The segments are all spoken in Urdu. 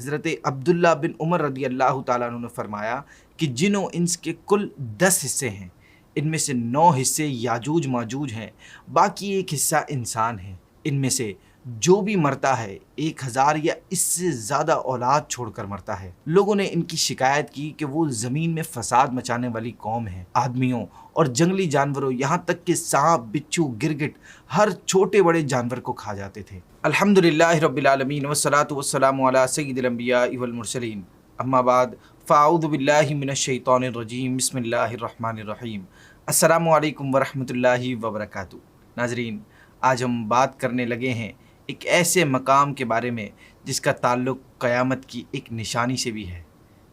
حضرت عبداللہ بن عمر رضی اللہ تعالیٰ عنہ نے فرمایا کہ جن و انس کے کل 10 حصے ہیں، ان میں سے 9 حصے یاجوج ماجوج ہیں، باقی ایک حصہ انسان ہیں۔ ان میں سے جو بھی مرتا ہے 1000 یا اس سے زیادہ اولاد چھوڑ کر مرتا ہے۔ لوگوں نے ان کی شکایت کی کہ وہ زمین میں فساد مچانے والی قوم ہے، آدمیوں اور جنگلی جانوروں یہاں تک کہ سانپ، بچھو، گرگٹ ہر چھوٹے بڑے جانور کو کھا جاتے تھے۔ الحمدللہ رب العالمین والصلاة والسلام علی سید الانبیاء والمرسلین، اما بعد فاعوذ باللہ من الشیطان الرجیم، بسم اللہ الرحمن الرحیم۔ السلام علیکم ورحمۃ اللہ وبرکاتہ۔ ناظرین، آج ہم بات کرنے لگے ہیں ایک ایسے مقام کے بارے میں جس کا تعلق قیامت کی ایک نشانی سے بھی ہے۔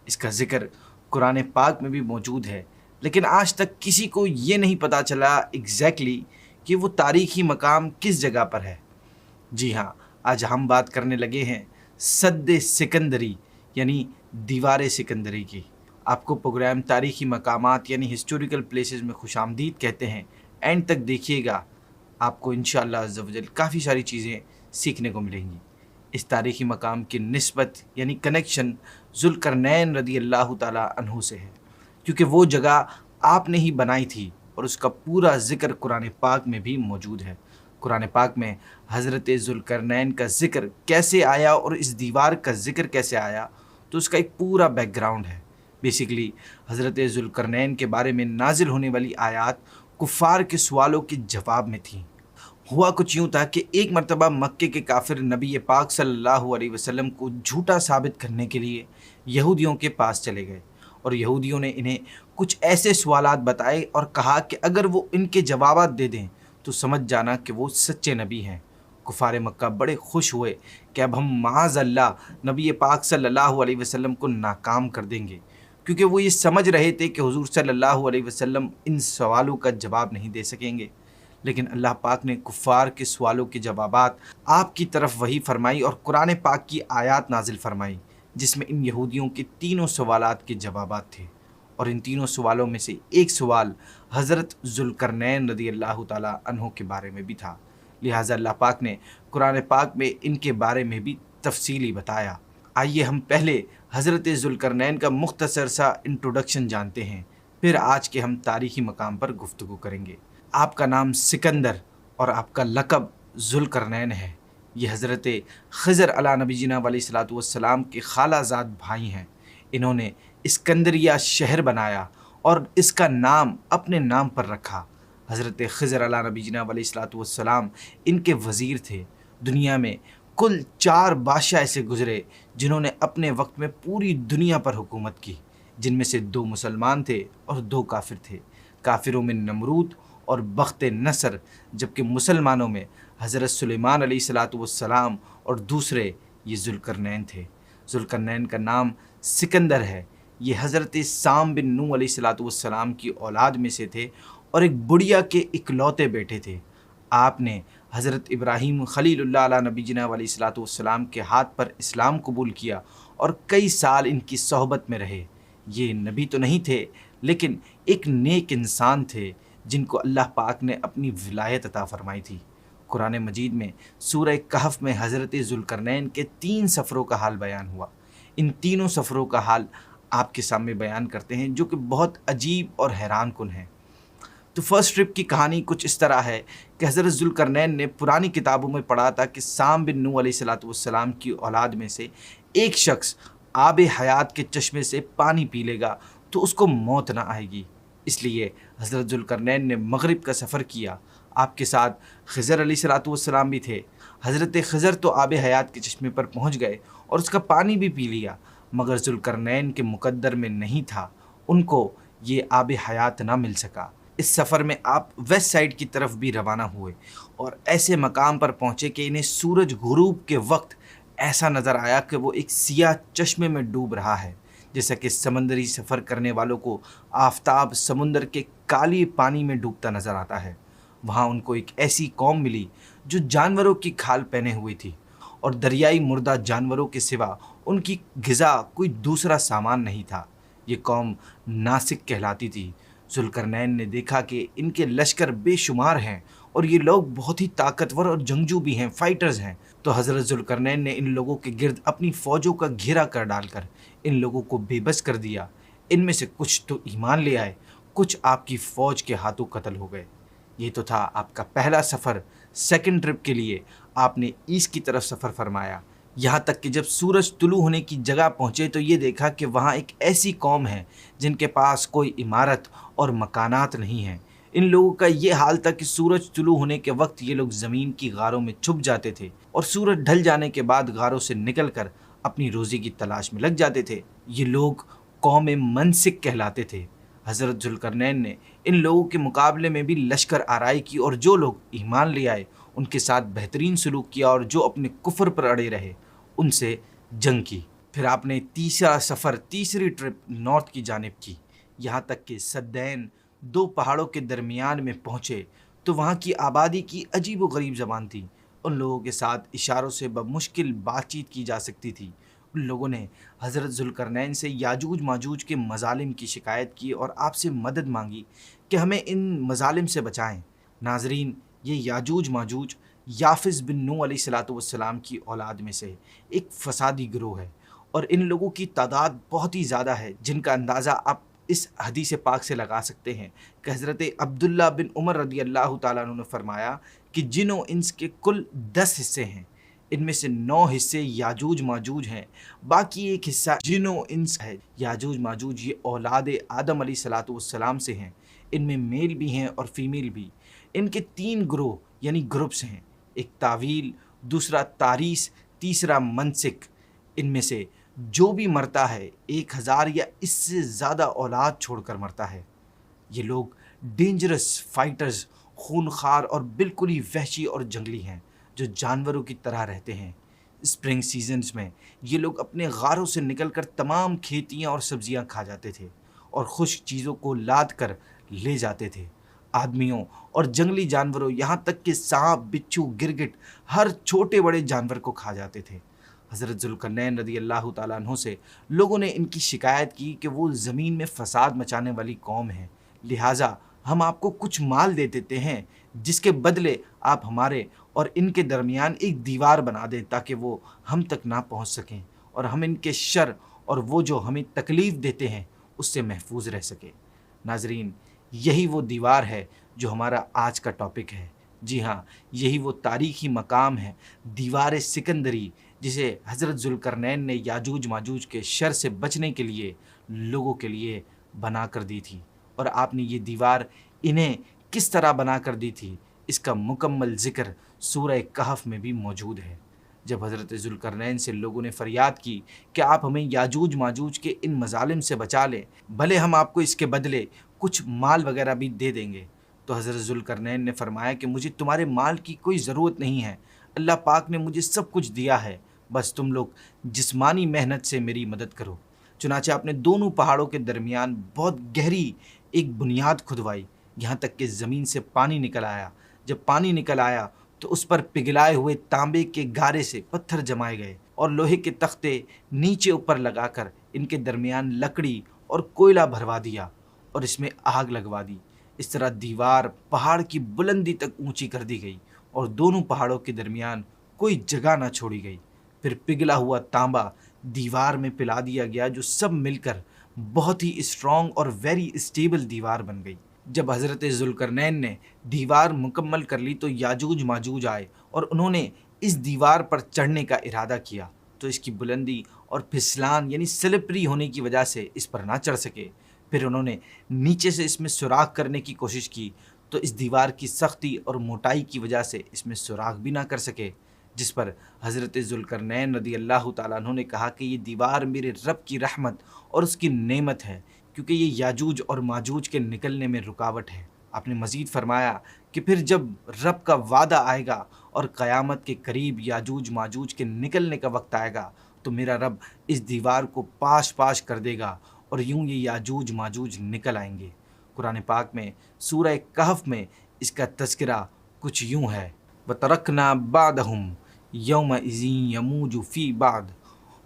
اس کا ذکر قرآن پاک میں بھی موجود ہے، لیکن آج تک کسی کو یہ نہیں پتہ چلا ایگزیکٹلی کہ وہ تاریخی مقام کس جگہ پر ہے۔ جی ہاں، آج ہم بات کرنے لگے ہیں سد سکندری یعنی دیوار سکندری کی۔ آپ کو پروگرام تاریخی مقامات یعنی ہسٹوریکل پلیسز میں خوش آمدید کہتے ہیں۔ اینڈ تک دیکھیے گا، آپ کو انشاءاللہ عز و جل کافی ساری چیزیں سیکھنے کو ملیں گی۔ اس تاریخی مقام کی نسبت یعنی کنیکشن ذوالقرنین رضی اللہ تعالیٰ عنہ سے ہے، کیونکہ وہ جگہ آپ نے ہی بنائی تھی اور اس کا پورا ذکر قرآن پاک میں بھی موجود ہے۔ قرآن پاک میں حضرت ذوالقرنین کا ذکر کیسے آیا اور اس دیوار کا ذکر کیسے آیا، تو اس کا ایک پورا بیک گراؤنڈ ہے۔ بیسیکلی حضرت ذوالقرنین کے بارے میں نازل ہونے والی آیات کفار کے سوالوں کے جواب میں تھیں۔ ہوا کچھ یوں تھا کہ ایک مرتبہ مکے کے کافر نبی پاک صلی اللہ علیہ وسلم کو جھوٹا ثابت کرنے کے لیے یہودیوں کے پاس چلے گئے، اور یہودیوں نے انہیں کچھ ایسے سوالات بتائے اور کہا کہ اگر وہ ان کے جوابات دے دیں تو سمجھ جانا کہ وہ سچے نبی ہیں۔ کفار مکہ بڑے خوش ہوئے کہ اب ہم معاذ اللہ نبی پاک صلی اللہ علیہ وسلم کو ناکام کر دیں گے، کیونکہ وہ یہ سمجھ رہے تھے کہ حضور صلی اللہ علیہ وسلم ان سوالوں کا جواب نہیں دے سکیں گے۔ لیکن اللہ پاک نے کفار کے سوالوں کے جوابات آپ کی طرف وحی فرمائی اور قرآن پاک کی آیات نازل فرمائی، جس میں ان یہودیوں کے تینوں سوالات کے جوابات تھے۔ اور ان تینوں سوالوں میں سے ایک سوال حضرت ذوالقرنین رضی اللہ تعالیٰ عنہ کے بارے میں بھی تھا، لہٰذا اللہ پاک نے قرآن پاک میں ان کے بارے میں بھی تفصیلی بتایا۔ آئیے ہم پہلے حضرت ذوالقرنین کا مختصر سا انٹروڈکشن جانتے ہیں، پھر آج کے ہم تاریخی مقام پر گفتگو کریں گے۔ آپ کا نام سکندر اور آپ کا لقب ذوالقرنین ہے۔ یہ حضرت خضر علیہ نبی جینا علیہ الصلوۃ والسلام کے خالہ زاد بھائی ہیں۔ انہوں نے اسکندریہ شہر بنایا اور اس کا نام اپنے نام پر رکھا۔ حضرت خضر علیہ نبی جینا علیہ الصلوۃ والسلام ان کے وزیر تھے۔ دنیا میں کل 4 بادشاہ ایسے گزرے جنہوں نے اپنے وقت میں پوری دنیا پر حکومت کی، جن میں سے 2 مسلمان تھے اور 2 کافر تھے۔ کافروں میں نمرود اور بخت نصر، جبکہ مسلمانوں میں حضرت سلیمان علیہ الصلوۃ والسلام اور دوسرے یہ ذوالقرنین تھے۔ ذوالقرنین کا نام سکندر ہے۔ یہ حضرت سام بن نوح علیہ الصلوۃ والسلام کی اولاد میں سے تھے اور ایک بڑھیا کے اکلوتے بیٹے تھے۔ آپ نے حضرت ابراہیم خلیل اللہ علیہ نبی جناب علیہ الصلوۃ والسلام کے ہاتھ پر اسلام قبول کیا اور کئی سال ان کی صحبت میں رہے۔ یہ نبی تو نہیں تھے، لیکن ایک نیک انسان تھے جن کو اللہ پاک نے اپنی ولایت عطا فرمائی تھی۔ قرآن مجید میں سورہ کہف میں حضرت ذوالقرنین کے 3 سفروں کا حال بیان ہوا۔ ان تینوں سفروں کا حال آپ کے سامنے بیان کرتے ہیں، جو کہ بہت عجیب اور حیران کن ہے۔ تو فرسٹ ٹرپ کی کہانی کچھ اس طرح ہے کہ حضرت ذوالقرنین نے پرانی کتابوں میں پڑھا تھا کہ سام بن نوح علیہ الصلوۃ والسلام کی اولاد میں سے ایک شخص آب حیات کے چشمے سے پانی پی لے گا تو اس کو موت نہ آئے گی۔ اس لیے حضرت ذوالقرنین نے مغرب کا سفر کیا۔ آپ کے ساتھ خضر علیہ الصلوۃ والسلام بھی تھے۔ حضرت خضر تو آب حیات کے چشمے پر پہنچ گئے اور اس کا پانی بھی پی لیا، مگر ذوالقرنین کے مقدر میں نہیں تھا، ان کو یہ آب حیات نہ مل سکا۔ اس سفر میں آپ ویسٹ سائڈ کی طرف بھی روانہ ہوئے اور ایسے مقام پر پہنچے کہ انہیں سورج غروب کے وقت ایسا نظر آیا کہ وہ ایک سیاہ چشمے میں ڈوب رہا ہے، جیسا کہ سمندری سفر کرنے والوں کو آفتاب سمندر کے کالی پانی میں ڈوبتا نظر آتا ہے۔ وہاں ان کو ایک ایسی قوم ملی جو جانوروں کی کھال پہنے ہوئی تھی اور دریائی مردہ جانوروں کے سوا ان کی غذا کوئی دوسرا سامان نہیں تھا۔ یہ قوم ناسک کہلاتی تھی۔ ذوالقرنین نے دیکھا کہ ان کے لشکر بے شمار ہیں اور یہ لوگ بہت ہی طاقتور اور جنگجو بھی ہیں، فائٹرز ہیں۔ تو حضرت ذوالقرنین نے ان لوگوں کے گرد اپنی فوجوں کا گھیرا کر ڈال کر ان لوگوں کو بے بس کر دیا۔ ان میں سے کچھ تو ایمان لے آئے، کچھ آپ کی فوج کے ہاتھوں قتل ہو گئے۔ یہ تو تھا آپ کا پہلا سفر۔ سیکنڈ ٹرپ کے لیے آپ نے ایسٹ کی طرف سفر فرمایا، یہاں تک کہ جب سورج طلوع ہونے کی جگہ پہنچے تو یہ دیکھا کہ وہاں ایک ایسی قوم ہے جن کے پاس کوئی عمارت اور مکانات نہیں ہیں۔ ان لوگوں کا یہ حال تھا کہ سورج طلوع ہونے کے وقت یہ لوگ زمین کی غاروں میں چھپ جاتے تھے اور سورج ڈھل جانے کے بعد غاروں سے نکل کر اپنی روزی کی تلاش میں لگ جاتے تھے۔ یہ لوگ قوم منسک کہلاتے تھے۔ حضرت ذوالقرنین نے ان لوگوں کے مقابلے میں بھی لشکر آرائی کی اور جو لوگ ایمان لے آئے ان کے ساتھ بہترین سلوک کیا اور جو اپنے کفر پر اڑے رہے ان سے جنگ کی۔ پھر آپ نے تیسرا سفر، تیسری ٹرپ نارتھ کی جانب کی، یہاں تک کہ سدین، دو پہاڑوں کے درمیان میں پہنچے تو وہاں کی آبادی کی عجیب و غریب زبان تھی۔ ان لوگوں کے ساتھ اشاروں سے بمشکل بات چیت کی جا سکتی تھی۔ ان لوگوں نے حضرت ذوالقرنین سے یاجوج ماجوج کے مظالم کی شکایت کی اور آپ سے مدد مانگی کہ ہمیں ان مظالم سے بچائیں۔ ناظرین، یہ یاجوج ماجوج یافز بن نوح علیہ السلام کی اولاد میں سے ایک فسادی گروہ ہے، اور ان لوگوں کی تعداد بہت ہی زیادہ ہے، جن کا اندازہ آپ اس حدیث پاک سے لگا سکتے ہیں کہ حضرت عبداللہ بن عمر رضی اللہ تعالیٰ عنہ نے فرمایا کہ جن و انس کے کل 10 حصے ہیں، ان میں سے 9 حصے یاجوج ماجوج ہیں، باقی ایک حصہ جن و انس ہے۔ یاجوج ماجوج یہ اولاد آدم علیہ السلام سے ہیں، ان میں میل بھی ہیں اور فیمیل بھی۔ ان کے 3 گروہ یعنی گروپس ہیں، ایک طاویل، دوسرا تاریس، تیسرا منسک۔ ان میں سے جو بھی مرتا ہے 1000 یا اس سے زیادہ اولاد چھوڑ کر مرتا ہے۔ یہ لوگ ڈینجرس فائٹرز، خونخوار اور بالکل ہی وحشی اور جنگلی ہیں جو جانوروں کی طرح رہتے ہیں۔ اسپرنگ سیزنز میں یہ لوگ اپنے غاروں سے نکل کر تمام کھیتیاں اور سبزیاں کھا جاتے تھے اور خشک چیزوں کو لاد کر لے جاتے تھے۔ آدمیوں اور جنگلی جانوروں، یہاں تک کہ سانپ، بچھو، گرگٹ، ہر چھوٹے بڑے جانور کو کھا جاتے تھے۔ حضرت ذوالقرنین رضی اللہ تعالیٰ عنہ سے لوگوں نے ان کی شکایت کی کہ وہ زمین میں فساد مچانے والی قوم ہے، لہٰذا ہم آپ کو کچھ مال دے دیتے ہیں جس کے بدلے آپ ہمارے اور ان کے درمیان ایک دیوار بنا دیں تاکہ وہ ہم تک نہ پہنچ سکیں اور ہم ان کے شر اور وہ جو ہمیں تکلیف دیتے ہیں اس سے محفوظ رہ سکے۔ ناظرین، یہی وہ دیوار ہے جو ہمارا آج کا ٹاپک ہے۔ جی ہاں، یہی وہ تاریخی مقام ہے، دیوار سکندری، جسے حضرت ذوالقرنین نے یاجوج ماجوج کے شر سے بچنے کے لیے لوگوں کے لیے بنا کر دی تھی۔ اور آپ نے یہ دیوار انہیں کس طرح بنا کر دی تھی، اس کا مکمل ذکر سورہ کہف میں بھی موجود ہے۔ جب حضرت ذوالقرنین سے لوگوں نے فریاد کی کہ آپ ہمیں یاجوج ماجوج کے ان مظالم سے بچا لیں، بھلے ہم آپ کو اس کے بدلے کچھ مال وغیرہ بھی دے دیں گے، تو حضرت ذوالقرنین نے فرمایا کہ مجھے تمہارے مال کی کوئی ضرورت نہیں ہے، اللہ پاک نے مجھے سب کچھ دیا ہے، بس تم لوگ جسمانی محنت سے میری مدد کرو۔ چنانچہ آپ نے دونوں پہاڑوں کے درمیان بہت گہری ایک بنیاد کھدوائی، یہاں تک کہ زمین سے پانی نکل آیا۔ جب پانی نکل آیا تو اس پر پگھلائے ہوئے تانبے کے گارے سے پتھر جمائے گئے اور لوہے کے تختے نیچے اوپر لگا کر ان کے درمیان لکڑی اور کوئلہ بھروا دیا اور اس میں آگ لگوا دی۔ اس طرح دیوار پہاڑ کی بلندی تک اونچی کر دی گئی اور دونوں پہاڑوں کے درمیان کوئی جگہ نہ چھوڑی گئی۔ پھر پگھلا ہوا تانبا دیوار میں پلا دیا گیا جو سب مل کر بہت ہی اسٹرانگ اور ویری اسٹیبل دیوار بن گئی۔ جب حضرت ذوالقرنین نے دیوار مکمل کر لی تو یاجوج ماجوج آئے اور انہوں نے اس دیوار پر چڑھنے کا ارادہ کیا، تو اس کی بلندی اور پھسلان یعنی سلپری ہونے کی وجہ سے اس پر نہ چڑھ سکے۔ پھر انہوں نے نیچے سے اس میں سوراخ کرنے کی کوشش کی تو اس دیوار کی سختی اور موٹائی کی وجہ سے اس میں سوراخ بھی نہ کر سکے، جس پر حضرت ذوالقرنین رضی اللہ تعالیٰ عنہ نے کہا کہ یہ دیوار میرے رب کی رحمت اور اس کی نعمت ہے، کیونکہ یہ یاجوج اور ماجوج کے نکلنے میں رکاوٹ ہے۔ آپ نے مزید فرمایا کہ پھر جب رب کا وعدہ آئے گا اور قیامت کے قریب یاجوج ماجوج کے نکلنے کا وقت آئے گا تو میرا رب اس دیوار کو پاش پاش کر دے گا اور یوں یہ یاجوج ماجوج نکل آئیں گے۔ قرآن پاک میں سورہ کہف میں اس کا تذکرہ کچھ یوں ہے، وَتَرَكْنَا بَعْدَهُمْ يَوْمَئِذٍ يَمُوجُ فِي بَعْضٍ،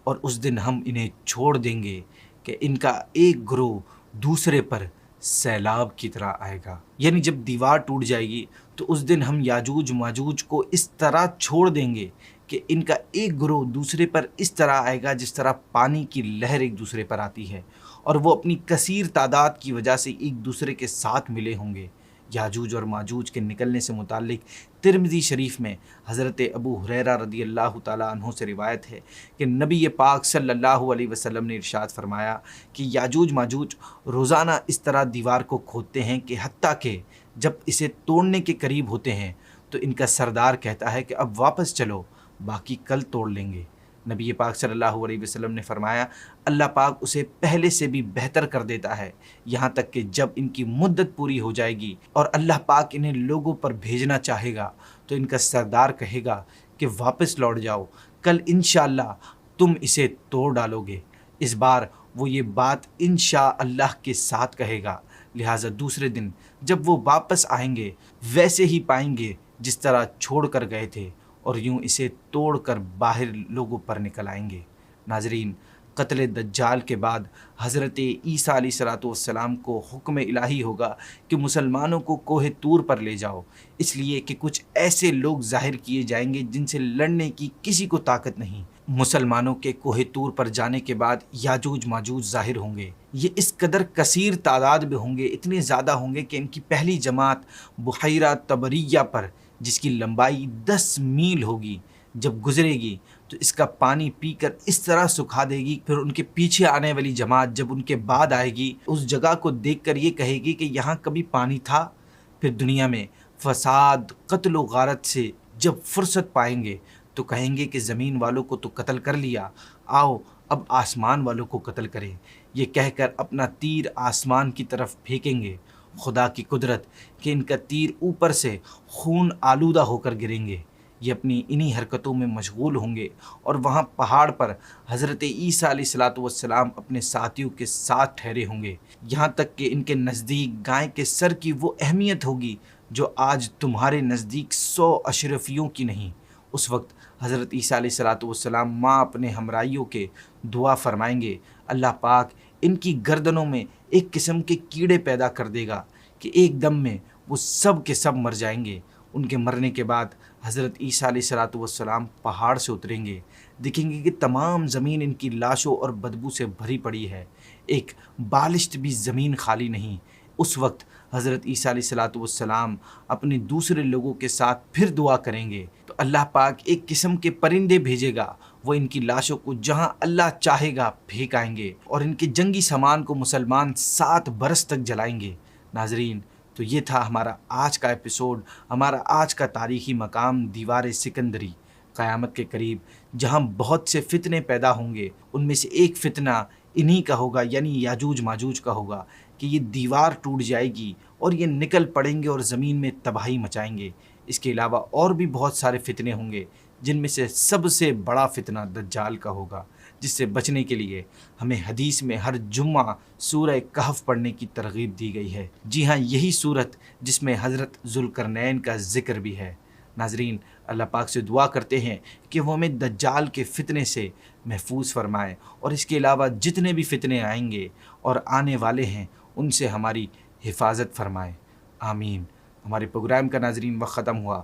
اور اس دن ہم انہیں چھوڑ دیں گے کہ ان کا ایک گروہ دوسرے پر سیلاب کی طرح آئے گا۔ یعنی جب دیوار ٹوٹ جائے گی تو اس دن ہم یاجوج ماجوج کو اس طرح چھوڑ دیں گے کہ ان کا ایک گروہ دوسرے پر اس طرح آئے گا جس طرح پانی کی لہر ایک دوسرے پر آتی ہے، اور وہ اپنی کثیر تعداد کی وجہ سے ایک دوسرے کے ساتھ ملے ہوں گے۔ یاجوج اور ماجوج کے نکلنے سے متعلق ترمذی شریف میں حضرت ابو ہریرہ رضی اللہ تعالیٰ عنہ سے روایت ہے کہ نبی پاک صلی اللہ علیہ وسلم نے ارشاد فرمایا کہ یاجوج ماجوج روزانہ اس طرح دیوار کو کھودتے ہیں کہ حتیٰ کہ جب اسے توڑنے کے قریب ہوتے ہیں تو ان کا سردار کہتا ہے کہ اب واپس چلو، باقی کل توڑ لیں گے۔ نبی پاک صلی اللہ علیہ وسلم نے فرمایا اللہ پاک اسے پہلے سے بھی بہتر کر دیتا ہے، یہاں تک کہ جب ان کی مدت پوری ہو جائے گی اور اللہ پاک انہیں لوگوں پر بھیجنا چاہے گا تو ان کا سردار کہے گا کہ واپس لوٹ جاؤ، کل انشاءاللہ تم اسے توڑ ڈالو گے۔ اس بار وہ یہ بات انشاءاللہ کے ساتھ کہے گا، لہٰذا دوسرے دن جب وہ واپس آئیں گے ویسے ہی پائیں گے جس طرح چھوڑ کر گئے تھے، اور یوں اسے توڑ کر باہر لوگوں پر نکل آئیں گے۔ ناظرین، قتل دجال کے بعد حضرت عیسیٰ علیہ السلام کو حکم الہی ہوگا کہ مسلمانوں کو کوہ طور پر لے جاؤ، اس لیے کہ کچھ ایسے لوگ ظاہر کیے جائیں گے جن سے لڑنے کی کسی کو طاقت نہیں۔ مسلمانوں کے کوہ طور پر جانے کے بعد یاجوج ماجوج ظاہر ہوں گے۔ یہ اس قدر کثیر تعداد میں ہوں گے، اتنے زیادہ ہوں گے کہ ان کی پہلی جماعت بحیرہ طبریہ پر، جس کی لمبائی 10 میل ہوگی، جب گزرے گی تو اس کا پانی پی کر اس طرح سکھا دے گی۔ پھر ان کے پیچھے آنے والی جماعت جب ان کے بعد آئے گی، اس جگہ کو دیکھ کر یہ کہے گی کہ یہاں کبھی پانی تھا۔ پھر دنیا میں فساد، قتل و غارت سے جب فرصت پائیں گے تو کہیں گے کہ زمین والوں کو تو قتل کر لیا، آؤ اب آسمان والوں کو قتل کریں۔ یہ کہہ کر اپنا تیر آسمان کی طرف پھینکیں گے۔ خدا کی قدرت کہ ان کا تیر اوپر سے خون آلودہ ہو کر گریں گے۔ یہ اپنی انہی حرکتوں میں مشغول ہوں گے، اور وہاں پہاڑ پر حضرت عیسیٰ علیہ السلام اپنے ساتھیوں کے ساتھ ٹھہرے ہوں گے، یہاں تک کہ ان کے نزدیک گائے کے سر کی وہ اہمیت ہوگی جو آج تمہارے نزدیک 100 اشرفیوں کی نہیں۔ اس وقت حضرت عیسیٰ علیہ السلام ماں اپنے ہمراہیوں کے دعا فرمائیں گے، اللہ پاک ان کی گردنوں میں ایک قسم کے کیڑے پیدا کر دے گا کہ ایک دم میں وہ سب کے سب مر جائیں گے۔ ان کے مرنے کے بعد حضرت عیسیٰ علیہ السلام پہاڑ سے اتریں گے، دیکھیں گے کہ تمام زمین ان کی لاشوں اور بدبو سے بھری پڑی ہے، ایک بالشت بھی زمین خالی نہیں۔ اس وقت حضرت عیسیٰ علیہ السلام اپنے دوسرے لوگوں کے ساتھ پھر دعا کریں گے تو اللہ پاک ایک قسم کے پرندے بھیجے گا، وہ ان کی لاشوں کو جہاں اللہ چاہے گا پھینک آئیں گے، اور ان کے جنگی سامان کو مسلمان 7 برس تک جلائیں گے۔ ناظرین، تو یہ تھا ہمارا آج کا ایپیسوڈ، ہمارا آج کا تاریخی مقام دیوار سکندری۔ قیامت کے قریب جہاں بہت سے فتنے پیدا ہوں گے، ان میں سے ایک فتنہ انہی کا ہوگا، یعنی یاجوج ماجوج کا ہوگا، کہ یہ دیوار ٹوٹ جائے گی اور یہ نکل پڑیں گے اور زمین میں تباہی مچائیں گے۔ اس کے علاوہ اور بھی بہت سارے فتنے ہوں گے، جن میں سے سب سے بڑا فتنہ دجال کا ہوگا، جس سے بچنے کے لیے ہمیں حدیث میں ہر جمعہ سورہ کہف پڑھنے کی ترغیب دی گئی ہے۔ جی ہاں، یہی سورت جس میں حضرت ذوالقرنین کا ذکر بھی ہے۔ ناظرین، اللہ پاک سے دعا کرتے ہیں کہ وہ ہمیں دجال کے فتنے سے محفوظ فرمائے، اور اس کے علاوہ جتنے بھی فتنے آئیں گے اور آنے والے ہیں ان سے ہماری حفاظت فرمائے۔ آمین۔ ہمارے پروگرام کا ناظرین وقت ختم ہوا۔